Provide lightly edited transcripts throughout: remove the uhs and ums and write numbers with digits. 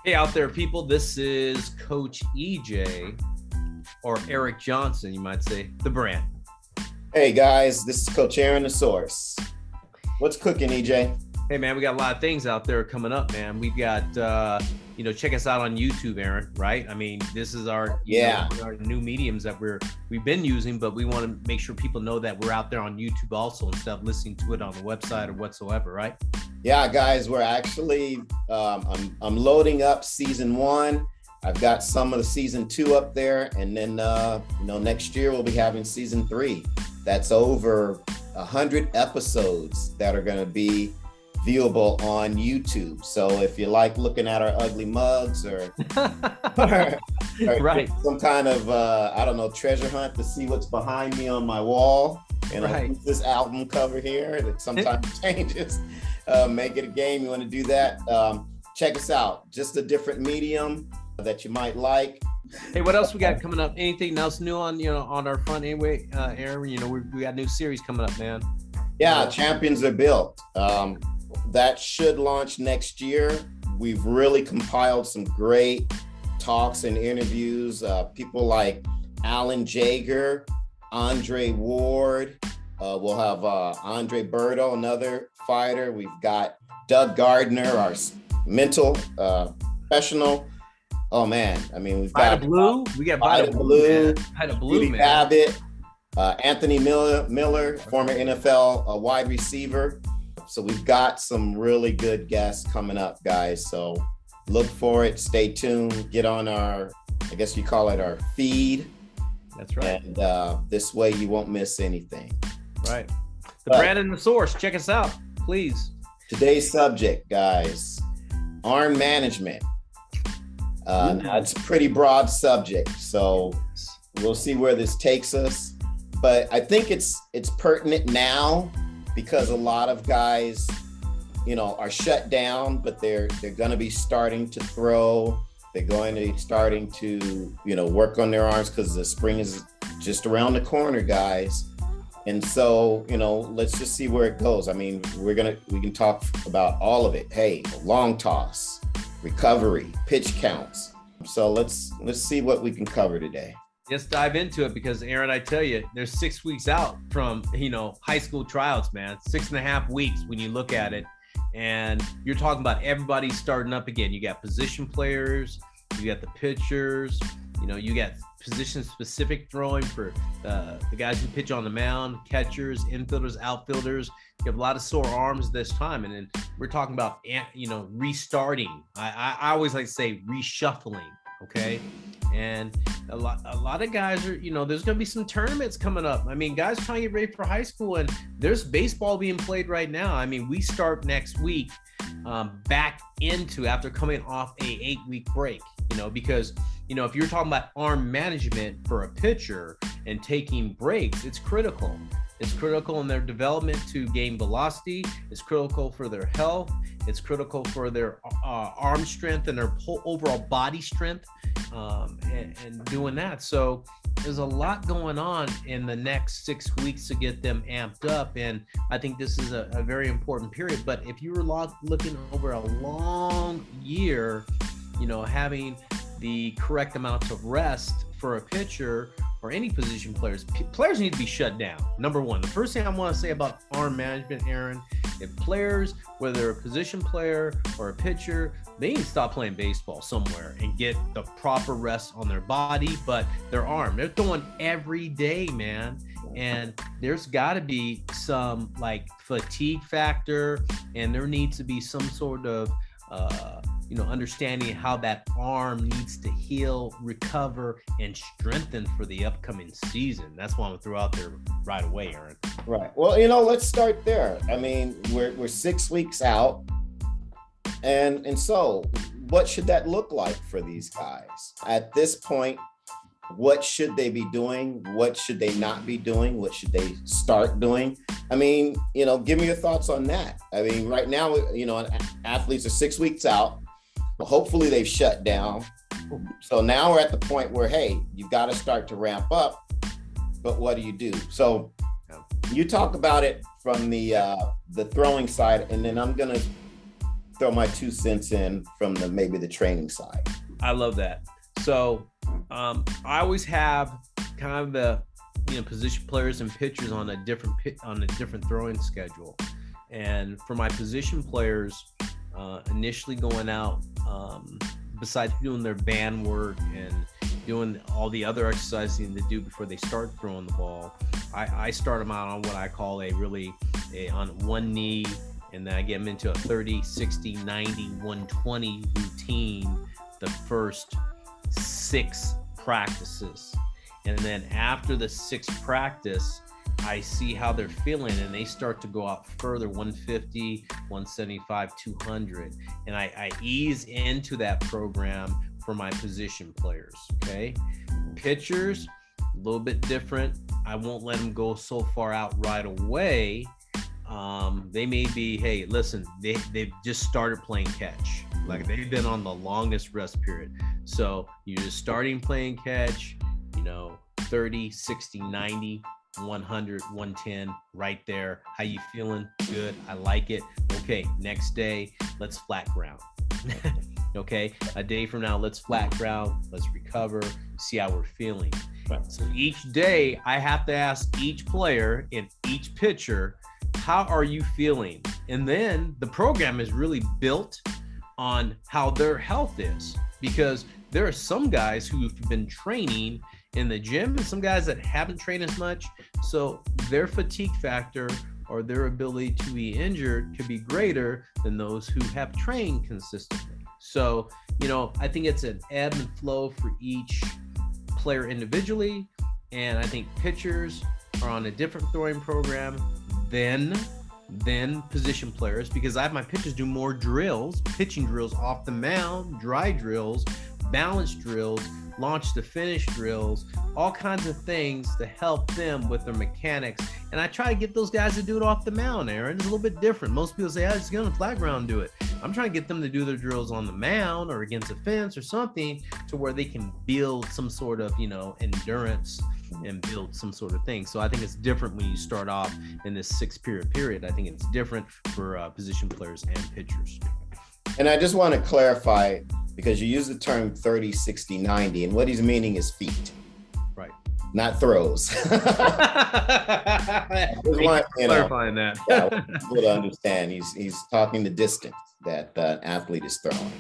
Hey out there, people. This is Coach EJ, or Eric Johnson, you might say, the brand. Hey guys, this is Coach Aaron, the source. What's cooking, EJ? Hey man, we got a lot of things out there coming up, man. We've got, check us out on YouTube, Aaron, right? I mean, this is our new mediums that we've been using, but we want to make sure people know that we're out there on YouTube also instead of listening to it on the website or whatsoever, right? Yeah, guys, we're actually, I'm loading up season 1. I've got some of the season 2 up there. And then, next year we'll be having season 3. That's over 100 episodes that are going to be viewable on YouTube. So if you like looking at our ugly mugs or right, some kind of, treasure hunt to see what's behind me on my wall, right. This album cover here that sometimes changes. Make it a game. You want to do that? Check us out. Just a different medium that you might like. Hey, what else we got coming up? Anything else new on our front anyway, Aaron? We got a new series coming up, man. Yeah, Champions Are Built. That should launch next year. We've really compiled some great talks and interviews. People like Alan Jaeger, Andre Ward. We'll have Andre Berto, another fighter. We've got Doug Gardner, our mental professional. Oh man, I mean, we've got Vida Blue. We got Vida Blue, man. Babbitt, Anthony Miller, former NFL wide receiver. So we've got some really good guests coming up, guys. So look for it. Stay tuned. Get on our, I guess you call it our feed. That's right. And this way you won't miss anything. Right. The brand and the source. Check us out, please. Today's subject, guys, arm management. Now it's a pretty broad subject, so we'll see where this takes us. But I think it's pertinent now because a lot of guys, are shut down, but they're going to be starting to throw. They're going to be starting to, work on their arms because the spring is just around the corner, guys. And so, let's just see where it goes. I mean, we can talk about all of it. Hey, long toss, recovery, pitch counts. So let's see what we can cover today. Let's dive into it because, Aaron, I tell you, there's 6 weeks out from, high school tryouts, man. 6.5 weeks when you look at it. And you're talking about everybody starting up again. You got position players, you got the pitchers, you got position-specific throwing for the guys who pitch on the mound, catchers, infielders, outfielders. You have a lot of sore arms this time. And then we're talking about, restarting. I always like to say reshuffling, okay? And a lot of guys are, there's going to be some tournaments coming up. I mean, guys trying to get ready for high school, and there's baseball being played right now. I mean, we start next week back into after coming off a 8-week break, because, if you're talking about arm management for a pitcher and taking breaks, it's critical. It's critical in their development to gain velocity. It's critical for their health. It's critical for their arm strength and their whole overall body strength and doing that. So there's a lot going on in the next 6 weeks to get them amped up. And I think this is a very important period. But if you were looking over a long year, having the correct amounts of rest for a pitcher or any position players need to be shut down. Number one, the first thing I want to say about arm management, Aaron, if players, whether they're a position player or a pitcher, they need to stop playing baseball somewhere and get the proper rest on their body, but their arm. They're throwing every day, man. And there's got to be some fatigue factor, and there needs to be some sort of understanding how that arm needs to heal, recover, and strengthen for the upcoming season. That's what I'm gonna throw out there right away, Aaron. Right. Well, let's start there. I mean, we're 6 weeks out, and so what should that look like for these guys at this point? What should they be doing? What should they not be doing? What should they start doing? I mean, give me your thoughts on that. I mean, right now, athletes are 6 weeks out. Hopefully they've shut down. So now we're at the point where, hey, you've got to start to ramp up. But what do you do? So you talk about it from the throwing side, and then I'm going to throw my 2 cents in from maybe the training side. I love that. So I always have kind of the position players and pitchers on a different throwing schedule. And for my position players, initially going out, besides doing their band work and doing all the other exercises they do before they start throwing the ball, I start them out on what I call on one knee, and then I get them into a 30, 60, 90, 120 routine the first 6 practices. And then after the 6th practice, I see how they're feeling, and they start to go out further, 150, 175, 200. And I ease into that program for my position players, okay? Pitchers, a little bit different. I won't let them go so far out right away. They may be, hey, listen, they've just started playing catch. Like they've been on the longest rest period. So you're just starting playing catch, 30, 60, 90, 100, 110, right there. How you feeling? Good. I like it. Okay, next day, let's flat ground. Okay, a day from now, let's flat ground. Let's recover, see how we're feeling. Right. So each day, I have to ask each player and each pitcher, how are you feeling? And then the program is really built on how their health is, because there are some guys who've been training in the gym and some guys that haven't trained as much. So their fatigue factor or their ability to be injured could be greater than those who have trained consistently. So, I think it's an ebb and flow for each player individually. And I think pitchers are on a different throwing program than position players, because I have my pitchers do more drills, pitching drills off the mound, dry drills, balance drills, launch to finish drills, all kinds of things to help them with their mechanics. And I try to get those guys to do it off the mound, Aaron. It's a little bit different. Most people say, just get on the flat ground, do it. I'm trying to get them to do their drills on the mound or against a fence or something to where they can build some sort of, endurance and build some sort of thing. So I think it's different when you start off in this 6-period. I think it's different for position players and pitchers. And I just want to clarify, because you use the term 30, 60, 90, and what he's meaning is feet. Right. Not throws. Clarifying that. Yeah, people to understand. He's talking the distance that an athlete is throwing.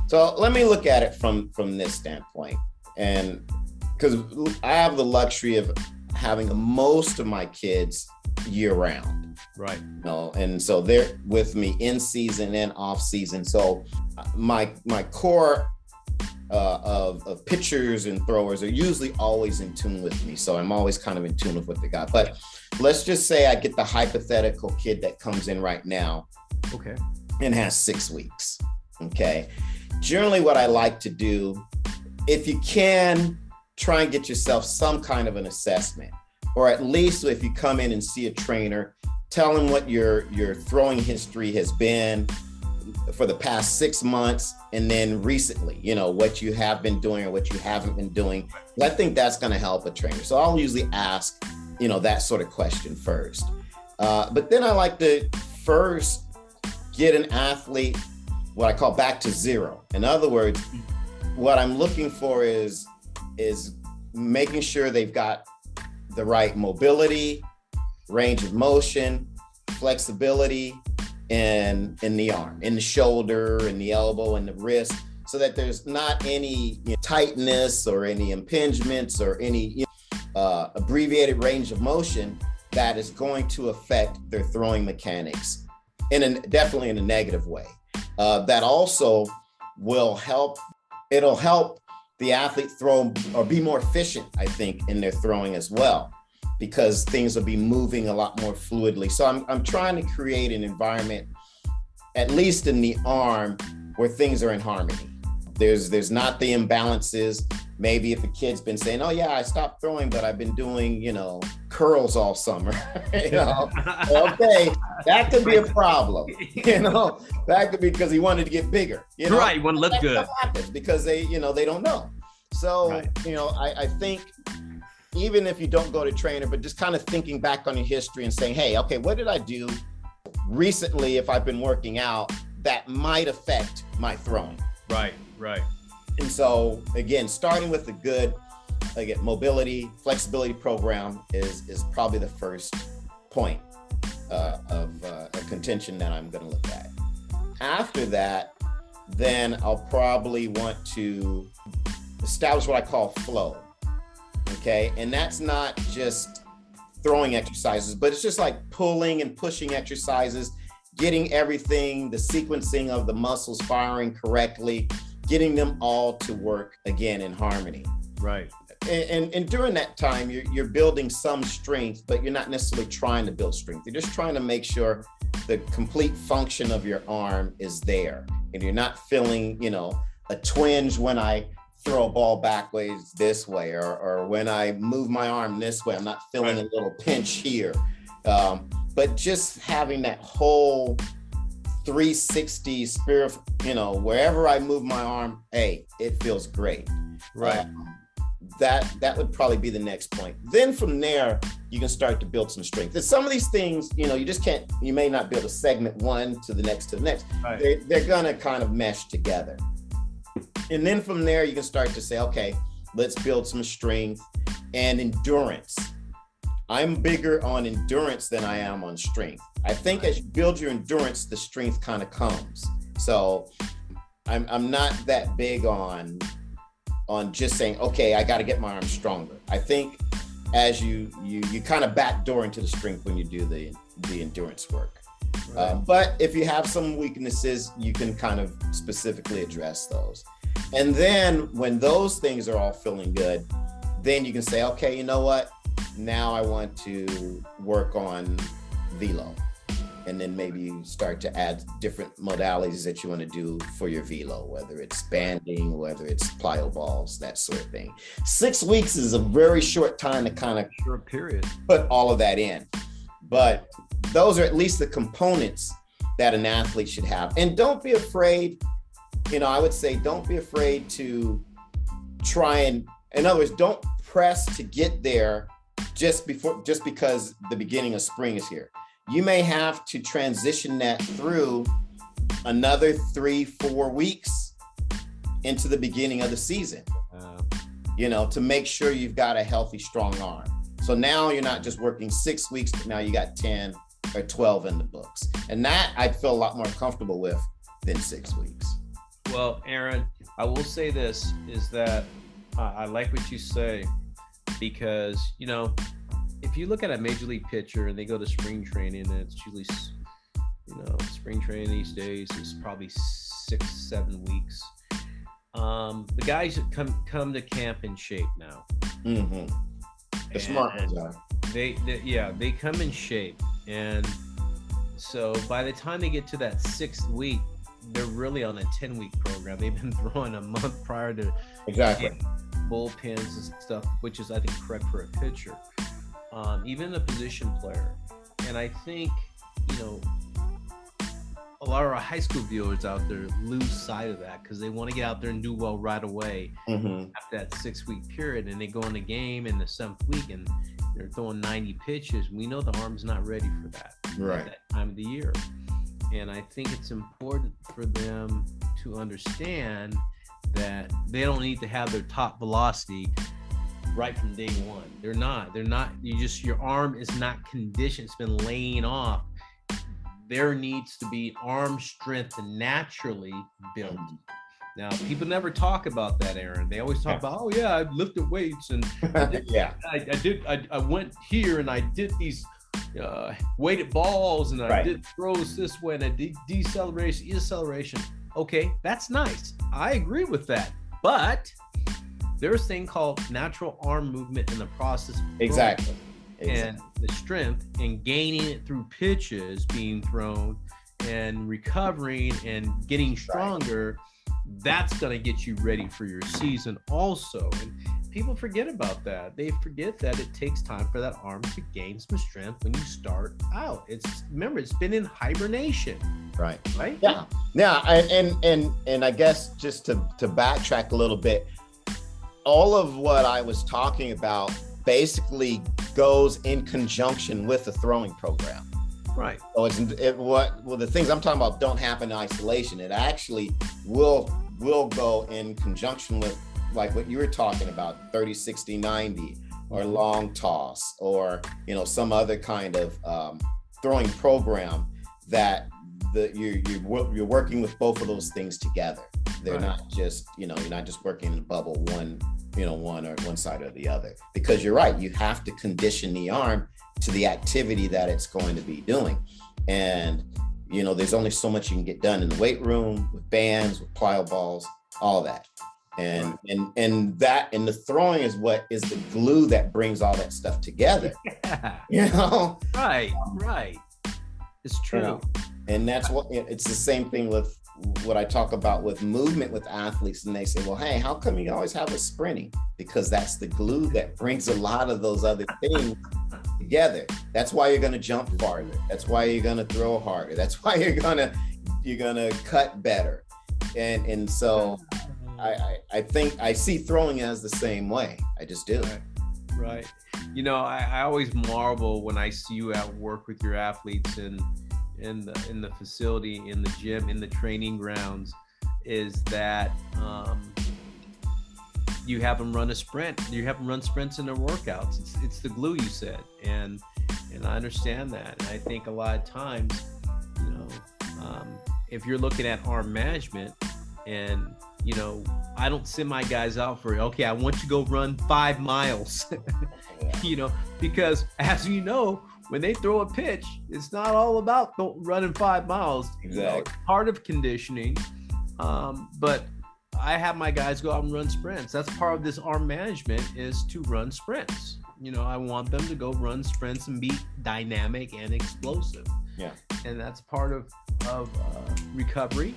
So let me look at it from this standpoint. And because I have the luxury of having most of my kids year round. Right. And so they're with me in season and off season. So my core of pitchers and throwers are usually always in tune with me. So I'm always kind of in tune with what they got. But let's just say I get the hypothetical kid that comes in right now. Okay. And has 6 weeks. Okay. Generally what I like to do, if you can, try and get yourself some kind of an assessment, or at least if you come in and see a trainer, tell him what your throwing history has been for the past 6 months, and then recently, what you have been doing or what you haven't been doing. I think that's going to help a trainer. So I'll usually ask, that sort of question first. But then I like to first get an athlete, what I call back to zero. In other words, what I'm looking for is making sure they've got the right mobility, range of motion, flexibility in the arm, in the shoulder, in the elbow, and the wrist, so that there's not any tightness or any impingements or any abbreviated range of motion that is going to affect their throwing mechanics definitely in a negative way. That also will help. It'll help the athlete throw or be more efficient, I think, in their throwing as well, because things will be moving a lot more fluidly. So I'm trying to create an environment, at least in the arm, where things are in harmony. There's not the imbalances. Maybe if a kid's been saying, oh yeah, I stopped throwing, but I've been doing, curls all summer, okay, that could be a problem, that could be because he wanted to get bigger, Right, you want to look good. Because they don't know. So, right. I think even if you don't go to trainer, but just kind of thinking back on your history and saying, hey, okay, what did I do recently if I've been working out that might affect my throwing. Right. And so again, starting with a good, again, mobility, flexibility program is probably the first point of a contention that I'm going to look at. After that, then I'll probably want to establish what I call flow. Okay. And that's not just throwing exercises, but it's just like pulling and pushing exercises, getting everything, the sequencing of the muscles firing correctly, getting them all to work again in harmony. Right. And during that time, you're building some strength, but you're not necessarily trying to build strength. You're just trying to make sure the complete function of your arm is there. And you're not feeling, a twinge when I throw a ball backwards this way, or when I move my arm this way, I'm not feeling a little pinch here. But just having that whole 360 spirit, wherever I move my arm, hey, it feels great. Right. That would probably be the next point. Then from there, you can start to build some strength. And some of these things, you just can't, you may not be able to segment one to the next. Right. They're gonna kind of mesh together. And then from there, you can start to say, okay, let's build some strength and endurance. I'm bigger on endurance than I am on strength. I think as you build your endurance, the strength kind of comes. So I'm not that big on just saying, okay, I got to get my arm stronger. I think as you kind of backdoor into the strength when you do the endurance work. Right. But if you have some weaknesses, you can kind of specifically address those. And then when those things are all feeling good, then you can say, okay, you know what? Now I want to work on velo. And then maybe you start to add different modalities that you want to do for your velo, whether it's banding, whether it's plyo balls, that sort of thing. 6 weeks is a very short time to kind of short period put all of that in. But those are at least the components that an athlete should have. And don't be afraid, I would say don't be afraid to try and, in other words, don't press to get there just because the beginning of spring is here. You may have to transition that through another 3-4 weeks into the beginning of the season, to make sure you've got a healthy, strong arm. So now you're not just working 6 weeks, but now you got 10 or 12 in the books. And that I'd feel a lot more comfortable with than 6 weeks. Well, Aaron, I will say this is that I like what you say, because, if you look at a major league pitcher and they go to spring training, and it's usually, spring training these days is probably 6-7 weeks. The guys that come to camp in shape now. Mm-hmm. The smart ones are. They come in shape. And so by the time they get to that 6th week, they're really on a 10-week program. They've been throwing a month prior to bullpens and stuff, which is, I think, correct for a pitcher. Even a position player. And I think, a lot of our high school viewers out there lose sight of that because they want to get out there and do well right away after that 6-week period. And they go in the game in the 7th week and they're throwing 90 pitches. We know the arm's not ready for that at that time of the year. And I think it's important for them to understand that they don't need to have their top velocity right from day one. They're not, your arm is not conditioned. It's been laying off. There needs to be arm strength naturally built. Now, people never talk about that, Aaron. They always talk about, oh yeah, I lifted weights and I went here and I did these weighted balls and I did throws this way and I did deceleration. Okay, that's nice. I agree with that. But there's a thing called natural arm movement in the process of exactly. And the strength and gaining it through pitches being thrown and recovering and getting stronger. That's going to get you ready for your season also. And people forget about that. They forget that it takes time for that arm to gain some strength when you start out. Remember, it's been in hibernation. Right. Yeah. And I guess just to backtrack a little bit, all of what I was talking about basically goes in conjunction with the throwing program. Right. So the things I'm talking about don't happen in isolation. It actually will go in conjunction with like what you were talking about, 30, 60, 90, or long toss, or some other kind of throwing program that you're working with both of those things together. They're not just you're not just working in a bubble one or one side or the other, because you're right, you have to condition the arm to the activity that it's going to be doing. And there's only so much you can get done in the weight room with bands, with plyo balls, all that. And the throwing is what is the glue that brings all that stuff together. Right. It's true. And that's what it's the same thing with what I talk about with movement with athletes. And they say, well, hey, how come you always have us sprinting? Because that's the glue that brings a lot of those other things together. That's why you're going to jump farther. That's why you're going to throw harder. That's why you're going to cut better. And so I think I see throwing as the same way. I just do. Right. I always marvel when I see you at work with your athletes and in the facility, in the gym, in the training grounds, is that you have them run a sprint. You have them run sprints in their workouts. It's the glue, you said, and I understand that. And I think a lot of times, if you're looking at arm management, and I don't send my guys out for, okay, I want you to go run 5 miles, because as when they throw a pitch, it's not all about running 5 miles. Exactly. It's part of conditioning. But I have my guys go out and run sprints. That's part of this arm management, is to run sprints. I want them to go run sprints and be dynamic and explosive. Yeah. And that's part of recovery.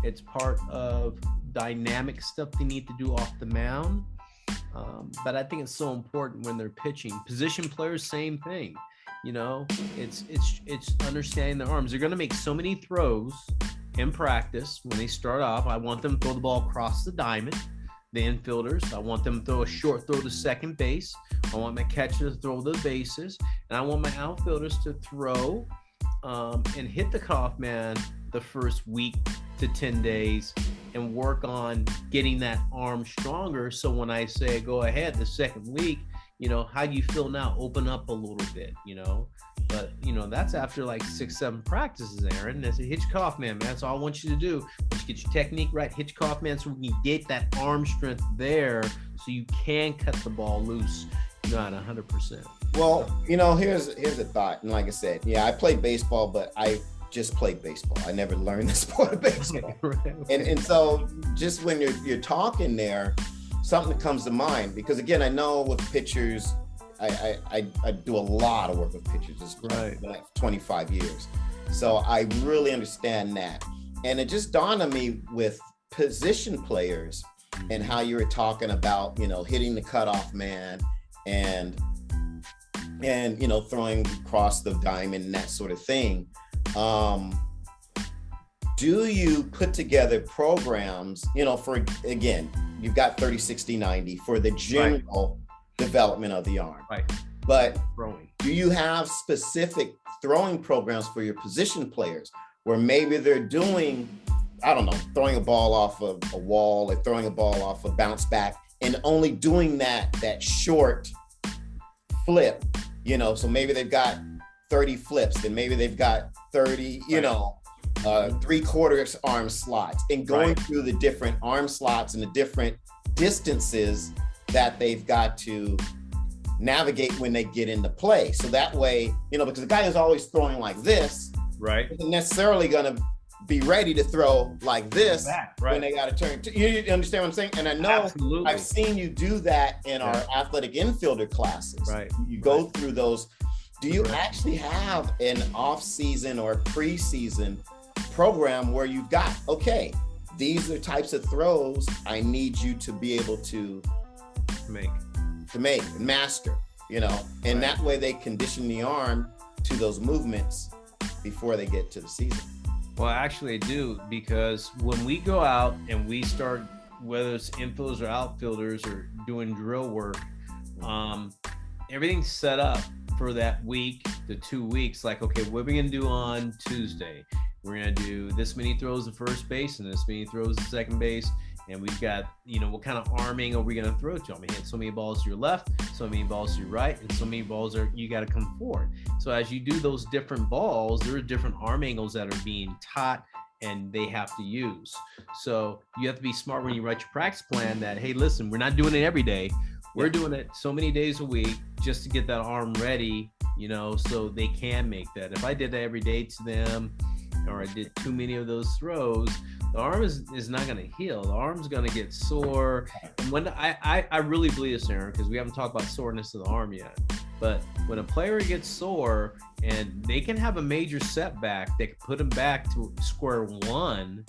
It's part of dynamic stuff they need to do off the mound. But I think it's so important when they're pitching. Position players, same thing. It's understanding their arms. They're going to make so many throws in practice when they start off. I want them to throw the ball across the diamond. The infielders, I want them to throw a short throw to second base. I want my catcher to throw the bases, and I want my outfielders to throw and hit the cutoff man the first week to 10 days and work on getting that arm stronger. So when I say go ahead the second week, how do you feel now? Open up a little bit, but that's after like 6-7 practices, Aaron. That's a hitch cutoff man. That's all I want you to do. Just get your technique right, hitch cutoff man, so we can get that arm strength there, so you can cut the ball loose, not 100%. Well, here's a thought. And like I said, I played baseball, but I just played baseball. I never learned the sport of baseball. And so just when you're talking there, something that comes to mind, because again, I know with pitchers, I do a lot of work with pitchers. It's like 25 years. So I really understand that. And it just dawned on me with position players and how you were talking about, hitting the cutoff man and throwing across the diamond and that sort of thing. Do you put together programs, for, again, you've got 30, 60, 90 for the general development of the arm. Right. But Throwing. Do you have specific throwing programs for your position players where maybe they're doing, I don't know, throwing a ball off of a wall or throwing a ball off a bounce back and only doing that short flip, so maybe they've got 30 flips, then maybe they've got 30, 3/4 arm slots, and going through the different arm slots and the different distances that they've got to navigate when they get into play. So that way, because the guy who's always throwing like this, isn't necessarily going to be ready to throw like this when they got to turn. You understand what I'm saying? And I know Absolutely. I've seen you do that in our athletic infielder classes. You go through those. Do you actually have an off-season or preseason program where you've got, okay, these are types of throws I need you to be able to make, master, and that way they condition the arm to those movements before they get to the season? Well, actually I do, because when we go out and we start, whether it's infielders or outfielders or doing drill work, everything's set up for that week to 2 weeks, like, okay, what are we going to do on Tuesday? We're going to do this many throws at first base and this many throws at second base. And we've got, what kind of arming are we going to throw to? I'm going to hit so many balls to your left, so many balls to your right, and so many balls you got to come forward. So as you do those different balls, there are different arm angles that are being taught and they have to use. So you have to be smart when you write your practice plan that, hey, listen, we're not doing it every day. We're doing it so many days a week just to get that arm ready, so they can make that. If I did that every day to them, or I did too many of those throws, the arm is not going to heal. The arm's going to get sore. And when I really believe this, Aaron, because we haven't talked about soreness of the arm yet. But when a player gets sore and they can have a major setback that could put them back to square one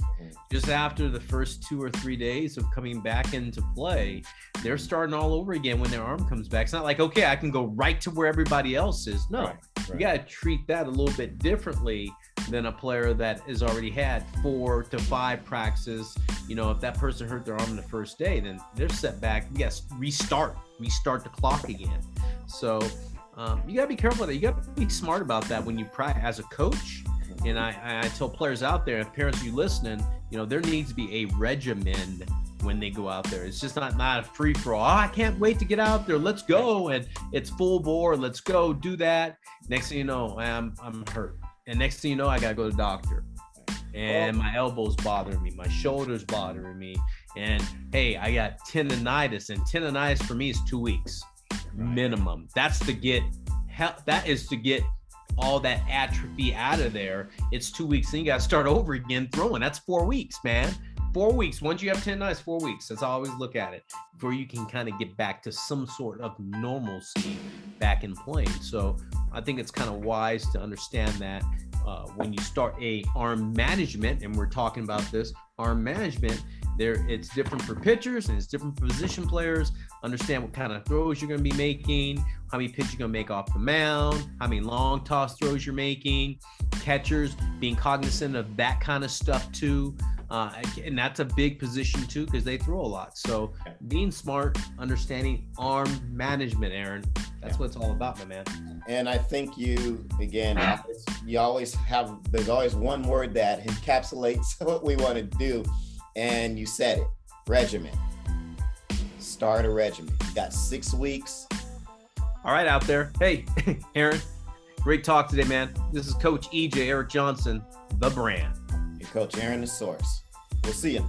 just after the first 2 or 3 days of coming back into play, they're starting all over again when their arm comes back. It's not like, okay, I can go right to where everybody else is. No, you got to treat that a little bit differently than a player that has already had 4 to 5 practices. If that person hurt their arm in the first day, then they're set back. You got to restart the clock again. So you got to be careful. You got to be smart about that when you practice as a coach. And I tell players out there, if parents are listening, there needs to be a regimen when they go out there. It's just not a free for all. Oh, I can't wait to get out there. Let's go. And it's full bore. Let's go do that. Next thing you know, I'm hurt. And next thing you know, I got to go to the doctor. And my elbow's bothering me. My shoulder's bothering me. And hey, I got tendonitis. And tendonitis for me is 2 weeks minimum. That is to get all that atrophy out of there. It's 2 weeks. Then you got to start over again throwing. That's 4 weeks, man. 4 weeks. Once you have tendonitis, 4 weeks. That's how I always look at it, before you can kind of get back to some sort of normalcy back in playing. So I think it's kind of wise to understand that when you start a arm management, and we're talking about this arm management, it's different for pitchers and it's different for position players. Understand what kind of throws you're going to be making, how many pitches you're going to make off the mound, how many long toss throws you're making, catchers being cognizant of that kind of stuff too. And that's a big position too, because they throw a lot. So being smart, understanding arm management, Aaron, that's what it's all about, my man. And I think there's always one word that encapsulates what we want to do. And you said it, regimen. Start a regimen. You got 6 weeks. All right, out there. Hey, Aaron, great talk today, man. This is Coach EJ Eric Johnson, the brand. Your Coach Aaron, the source. We'll see you.